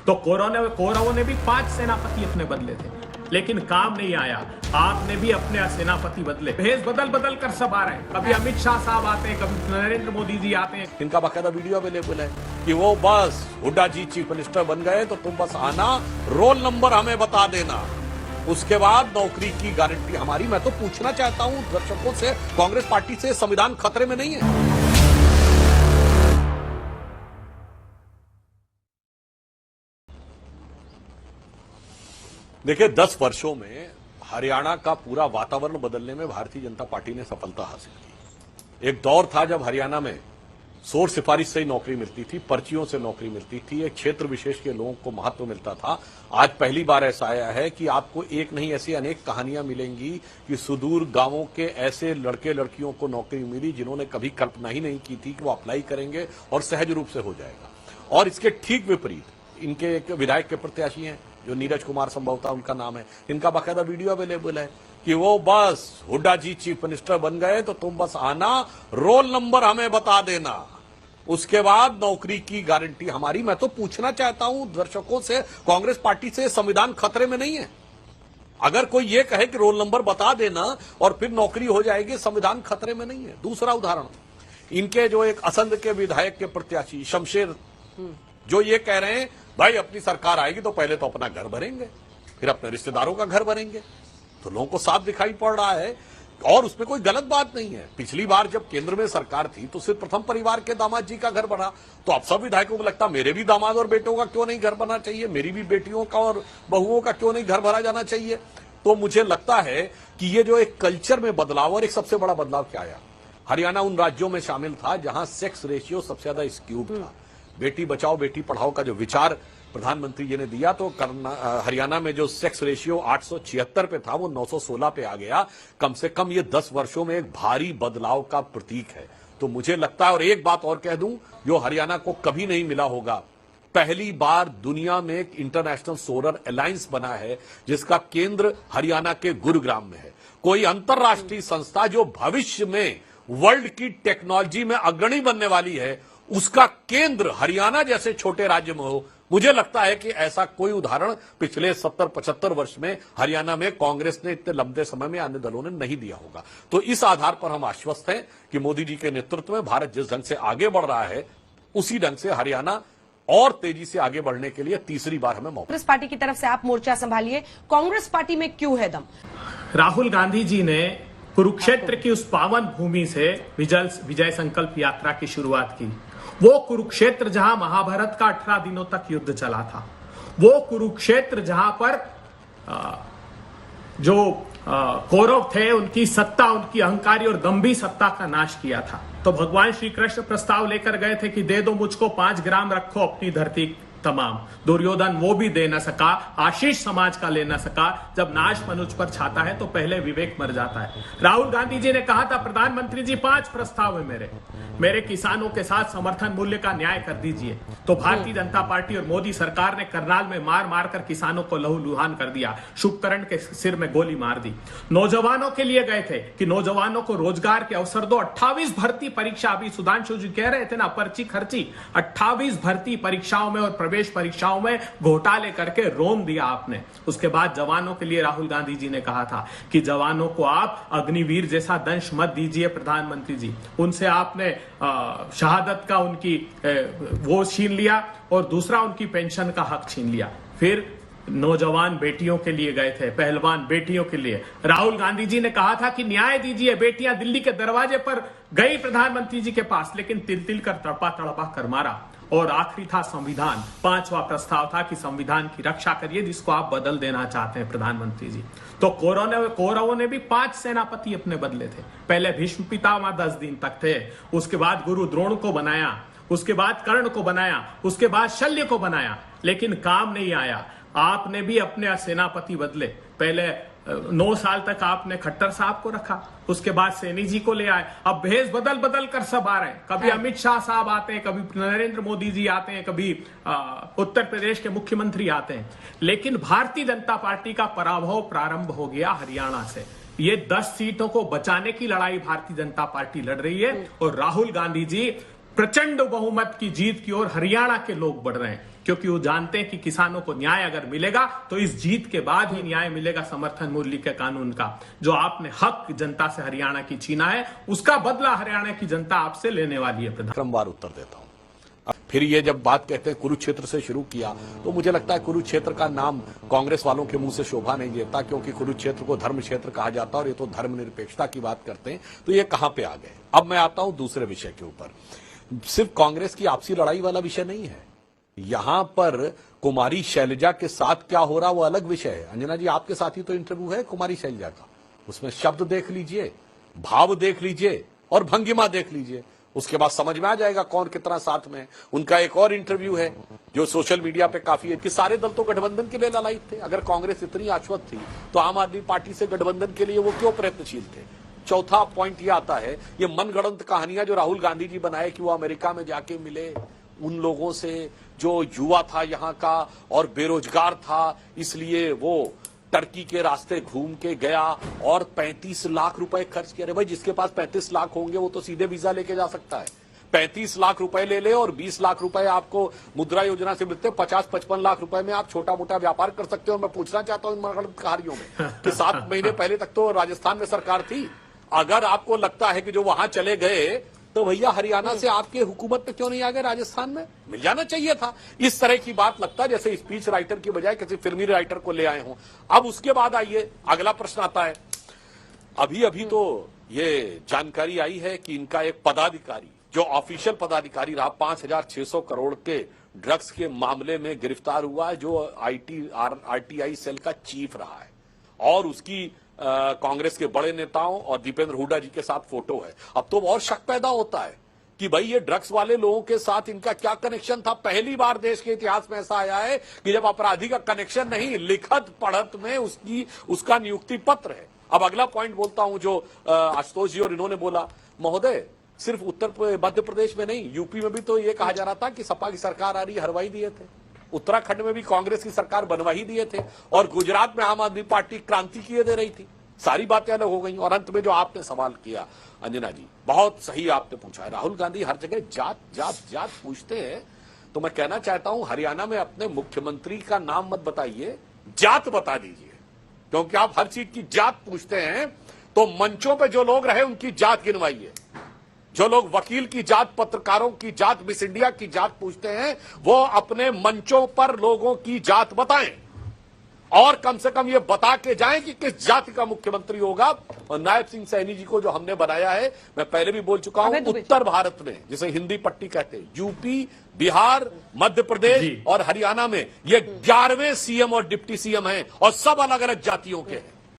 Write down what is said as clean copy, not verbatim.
तो कौरवों ने भी 5 सेनापति अपने बदले थे, लेकिन काम नहीं आया। आपने भी अपने सेनापति बदले, भेष बदल बदल कर सब आ रहे हैं। कभी अमित शाह साहब आते हैं, कभी नरेंद्र मोदी जी आते हैं। इनका बाकायदा वीडियो अवेलेबल है कि वो बस हुड्डा जी चीफ मिनिस्टर बन गए तो तुम बस आना, रोल नंबर हमें बता देना, उसके बाद नौकरी की गारंटी हमारी। मैं तो पूछना चाहता हूं दर्शकों से, कांग्रेस पार्टी से संविधान खतरे में नहीं है? देखिए, 10 वर्षों में हरियाणा का पूरा वातावरण बदलने में भारतीय जनता पार्टी ने सफलता हासिल की। एक दौर था जब हरियाणा में सोर्स सिफारिश से ही नौकरी मिलती थी, पर्चियों से नौकरी मिलती थी, एक क्षेत्र विशेष के लोगों को महत्व मिलता था। आज पहली बार ऐसा आया है कि आपको एक नहीं ऐसी अनेक कहानियां मिलेंगी कि सुदूर गांवों के ऐसे लड़के लड़कियों को नौकरी मिली जिन्होंने कभी कल्पना ही नहीं की थी कि वो अप्लाई करेंगे और सहज रूप से हो जाएगा। और इसके ठीक विपरीत इनके एक विधायक के प्रत्याशी हैं जो नीरज कुमार संभवतः उनका नाम है, इनका बाकायदा वीडियो अवेलेबल है कि वो बस हुड्डा जी चीफ मिनिस्टर बन गए तो तुम बस आना, रोल नंबर हमें बता देना, उसके बाद नौकरी की गारंटी हमारी। मैं तो पूछना चाहता हूं दर्शकों से, कांग्रेस पार्टी से संविधान खतरे में नहीं है? अगर कोई ये कहे कि रोल नंबर बता देना और फिर नौकरी हो जाएगी, संविधान खतरे में नहीं है। दूसरा उदाहरण, इनके जो एक असंध के विधायक के प्रत्याशी शमशेर, जो ये कह रहे हैं भाई अपनी सरकार आएगी तो पहले तो अपना घर भरेंगे, फिर अपने रिश्तेदारों का घर भरेंगे। तो लोगों को साफ दिखाई पड़ रहा है और उसमें कोई गलत बात नहीं है। पिछली बार जब केंद्र में सरकार थी तो सिर्फ प्रथम परिवार के दामाद जी का घर बना, तो अब सब विधायकों को लगता मेरे भी दामाद और बेटों का क्यों नहीं घर बना चाहिए, मेरी भी बेटियों का और बहुओं का क्यों नहीं घर भरा जाना चाहिए। तो मुझे लगता है कि ये जो एक कल्चर में बदलाव, और एक सबसे बड़ा बदलाव क्या आया, हरियाणा उन राज्यों में शामिल था जहां सेक्स रेशियो सबसे ज्यादा स्क्यूड था। बेटी बचाओ बेटी पढ़ाओ का जो विचार प्रधानमंत्री जी ने दिया, तो हरियाणा में जो सेक्स रेशियो 876 पे था वो 916 पे आ गया। कम से कम ये 10 वर्षों में एक भारी बदलाव का प्रतीक है। तो मुझे लगता है, और एक बात और कह दूं जो हरियाणा को कभी नहीं मिला होगा, पहली बार दुनिया में एक इंटरनेशनल सोलर अलायंस बना है जिसका केंद्र हरियाणा के गुरुग्राम में है। कोई अंतरराष्ट्रीय संस्था जो भविष्य में वर्ल्ड की टेक्नोलॉजी में अग्रणी बनने वाली है, उसका केंद्र हरियाणा जैसे छोटे राज्य में हो। मुझे लगता है कि ऐसा कोई उदाहरण पिछले 70-75 वर्ष में हरियाणा में कांग्रेस ने इतने लंबे समय में अन्य दलों ने नहीं दिया होगा। तो इस आधार पर हम आश्वस्त हैं कि मोदी जी के नेतृत्व में भारत जिस ढंग से आगे बढ़ रहा है, उसी ढंग से हरियाणा और तेजी से आगे बढ़ने के लिए तीसरी बार हमें मौका। कांग्रेस पार्टी की तरफ से आप मोर्चा संभालिए, कांग्रेस पार्टी में क्यों है दम? राहुल गांधी जी ने कुरुक्षेत्र की उस पावन भूमि से विजय संकल्प यात्रा की शुरुआत की। वो कुरुक्षेत्र जहां महाभारत का 18 दिनों तक युद्ध चला था, वो कुरुक्षेत्र जहां पर जो कौरव थे उनकी सत्ता, उनकी अहंकारी और दंभी सत्ता का नाश किया था। तो भगवान श्री कृष्ण प्रस्ताव लेकर गए थे कि दे दो मुझको 5 ग्राम, रखो अपनी धरती तमाम। दुर्योधन वो भी दे न सका, आशीष समाज का ले न सका। जब नाश मनुष्य पर छाता है तो पहले विवेक मर जाता है। राहुल गांधी जी ने कहा था, प्रधानमंत्री जी 5 प्रस्ताव है मेरे किसानों के साथ समर्थन मूल्य का न्याय कर दीजिए। तो भारतीय जनता पार्टी और मोदी सरकार ने करनाल में मार मार कर किसानों को लहूलुहान कर दिया, शुभकरण के सिर में गोली मार दी। नौजवानों के लिए गए थे कि नौजवानों को रोजगार के अवसर दो। 28 भर्ती परीक्षा, अभी सुधांशु जी कह रहे थे ना, पर्ची खर्ची, 28 भर्ती परीक्षाओं में और प्रवेश परीक्षाओं में घोटाले करके रोन दिया आपने। उसके बाद जवानों के लिए राहुल गांधी जी ने कहा था कि जवानों को आप अग्निवीर जैसा दंश मत दीजिए प्रधानमंत्री जी। उनसे आपने शहादत का उनकी वो छीन लिया और दूसरा उनकी पेंशन का हक छीन लिया। फिर नौजवान बेटियों के लिए गए थे, पहलवान बेटियों के लिए। राहुल गांधी जी ने कहा था कि न्याय दीजिए। बेटियां दिल्ली के दरवाजे पर गई प्रधानमंत्री जी के पास, लेकिन तिल तिल कर तड़पा तड़पा कर मारा। और आखिरी था संविधान, 5वां प्रस्ताव था कि संविधान की रक्षा करिए, जिसको आप बदल देना चाहते हैं प्रधानमंत्री जी। तो कौरवों ने भी 5 सेनापति अपने बदले थे। पहले भीष्म पितामह 10 दिन तक थे, उसके बाद गुरु द्रोण को बनाया, उसके बाद कर्ण को बनाया, उसके बाद शल्य को बनाया, लेकिन काम नहीं आया। आपने भी अपने सेनापति बदले। पहले 9 साल तक आपने खट्टर साहब को रखा, उसके बाद सैनी जी को ले आए। अब भेष बदल बदल कर सब आ रहे हैं। कभी अमित शाह साहब आते हैं, कभी नरेंद्र मोदी जी आते हैं, कभी उत्तर प्रदेश के मुख्यमंत्री आते हैं। लेकिन भारतीय जनता पार्टी का पराभव प्रारंभ हो गया हरियाणा से। ये 10 सीटों को बचाने की लड़ाई भारतीय जनता पार्टी लड़ रही है और राहुल गांधी जी प्रचंड बहुमत की जीत की ओर हरियाणा के लोग बढ़ रहे हैं। क्योंकि वो जानते हैं कि किसानों को न्याय अगर मिलेगा तो इस जीत के बाद ही न्याय मिलेगा समर्थन मूल्य के कानून का। जो आपने हक जनता से हरियाणा की छीना है, उसका बदला हरियाणा की जनता आपसे लेने वाली है। प्रधान क्रमवार उत्तर देता हूं। फिर ये जब बात कहते हैं कुरुक्षेत्र से शुरू किया, तो मुझे लगता है कुरुक्षेत्र का नाम कांग्रेस वालों के मुंह से शोभा नहीं देता, क्योंकि कुरुक्षेत्र को धर्म क्षेत्र कहा जाता है और ये तो धर्मनिरपेक्षता की बात करते हैं, तो ये कहां पे आ गए। अब मैं आता हूं दूसरे विषय के ऊपर। सिर्फ कांग्रेस की आपसी लड़ाई वाला विषय नहीं है, यहां पर कुमारी शैलजा के साथ क्या हो रहा वो अलग विषय है। अंजना जी, आपके साथ ही तो इंटरव्यू है कुमारी शैलजा का, उसमें शब्द देख लीजिए, भाव देख लीजिए और भंगिमा देख लीजिए, उसके बाद समझ में आ जाएगा कौन कितना साथ में है। उनका एक और इंटरव्यू है जो सोशल मीडिया पे काफी है कि सारे दल तो गठबंधन के लिए ललायित थे, अगर कांग्रेस इतनी आश्वस्त थी तो आम आदमी पार्टी से गठबंधन के लिए वो क्यों प्रयत्नशील थे। चौथा पॉइंट ये आता है, ये मनगढ़ंत कहानियां जो राहुल गांधी जी बनाए कि वो अमेरिका में जाके मिले उन लोगों से जो युवा था यहाँ का और बेरोजगार था, इसलिए वो टर्की के रास्ते घूम के गया और 35 लाख रुपए खर्च किए। अरे भाई, जिसके पास 35 लाख होंगे वो तो सीधे वीजा लेके जा सकता है। 35 लाख रुपए ले ले और 20 लाख रुपए आपको मुद्रा योजना से मिलते, 50-55 लाख रुपए में आप छोटा मोटा व्यापार कर सकते हो। और मैं पूछना चाहता हूं इन मनगढ़ंत कहानियों में कि 7 महीने पहले तक तो राजस्थान में सरकार थी। अगर आपको लगता है कि जो वहां चले गए तो भैया हरियाणा से आपके हुकूमत में क्यों नहीं आ गए, राजस्थान में मिल जाना चाहिए था। इस तरह की बात लगता है जैसे स्पीच राइटर की बजाय किसी फिल्मी राइटर को ले आए हों। अब उसके बाद आइए, अगला प्रश्न आता है। अभी अभी तो ये जानकारी आई है कि इनका एक पदाधिकारी, जो ऑफिशियल पदाधिकारी रहा, 5,600 करोड़ के ड्रग्स के मामले में गिरफ्तार हुआ है, जो आरटीआई सेल का चीफ रहा है और उसकी कांग्रेस के बड़े नेताओं और दीपेंद्र हुड्डा जी के साथ फोटो है। अब तो और शक पैदा होता है कि भाई ये ड्रग्स वाले लोगों के साथ इनका क्या कनेक्शन था। पहली बार देश के इतिहास में ऐसा आया है कि जब अपराधी का कनेक्शन नहीं, लिखत पढ़त में उसका नियुक्ति पत्र है। अब अगला पॉइंट बोलता हूं जो आशुतोष जी और इन्होंने बोला, महोदय सिर्फ मध्य प्रदेश में नहीं, यूपी में भी तो ये कहा जा रहा था कि सपा की सरकार आ रही, हरवाई दिए थे। उत्तराखंड में भी कांग्रेस की सरकार बनवा ही दिए थे और गुजरात में आम आदमी पार्टी क्रांति किए दे रही थी। सारी बातें अलग हो गई। और अंत में जो आपने सवाल किया अंजना जी, बहुत सही आपने पूछा है। राहुल गांधी हर जगह जात जात जात पूछते हैं, तो मैं कहना चाहता हूं हरियाणा में अपने मुख्यमंत्री का नाम मत बताइए, जात बता दीजिए, क्योंकि आप हर चीज की जात पूछते हैं तो मंचों पर जो लोग रहे उनकी जात गिनवाइए। जो लोग वकील की जात, पत्रकारों की जात, मिस इंडिया की जात पूछते हैं, वो अपने मंचों पर लोगों की जात बताएं और कम से कम ये बता के जाएं कि किस जाति का मुख्यमंत्री होगा। और नायब सिंह सैनी जी को जो हमने बनाया है, मैं पहले भी बोल चुका हूं, उत्तर भारत में जिसे हिंदी पट्टी कहते हैं, यूपी, बिहार, मध्य प्रदेश और हरियाणा में ये 11वें सीएम और डिप्टी सीएम हैं और सब अलग अलग जातियों के हैं।